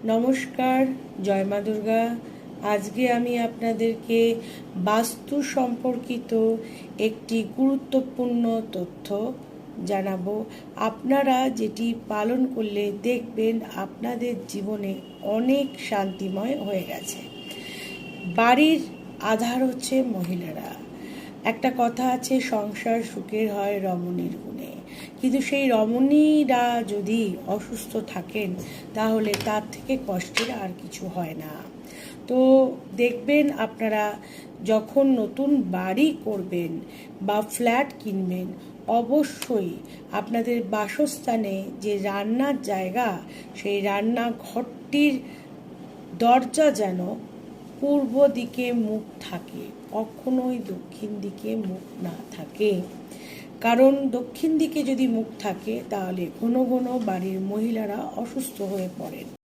নমস্কার, জয় মা দুর্গা। আজকে আমি আপনাদেরকে বাস্তু সম্পর্কিত একটি গুরুত্বপূর্ণ তথ্য জানাবো। আপনারা যেটি পালন করলে দেখবেন আপনাদের জীবনে অনেক শান্তিময় হয়ে গেছে। বাড়ির আধার হচ্ছে মহিলারা। একটা কথা আছে, সংসার সুখের হয় রমণীর গুণে। কিন্তু সেই রমণীরা যদি অসুস্থ থাকেন তাহলে তার থেকে কষ্টের আর কিছু হয় না। তো দেখবেন আপনারা যখন নতুন বাড়ি করবেন বা ফ্ল্যাট কিনবেন, অবশ্যই আপনাদের বাসস্থানে যে রান্নার জায়গা, সেই রান্নাঘরটির দরজা যেন পূর্ব দিকে মুখ থাকে, কখনোই দক্ষিণ দিকে মুখ না থাকে। কারণ দক্ষিণ দিকে যদি মুখ থাকে তাহলে ঘন ঘন বাড়ির মহিলারা অসুস্থ হয়ে পড়েন।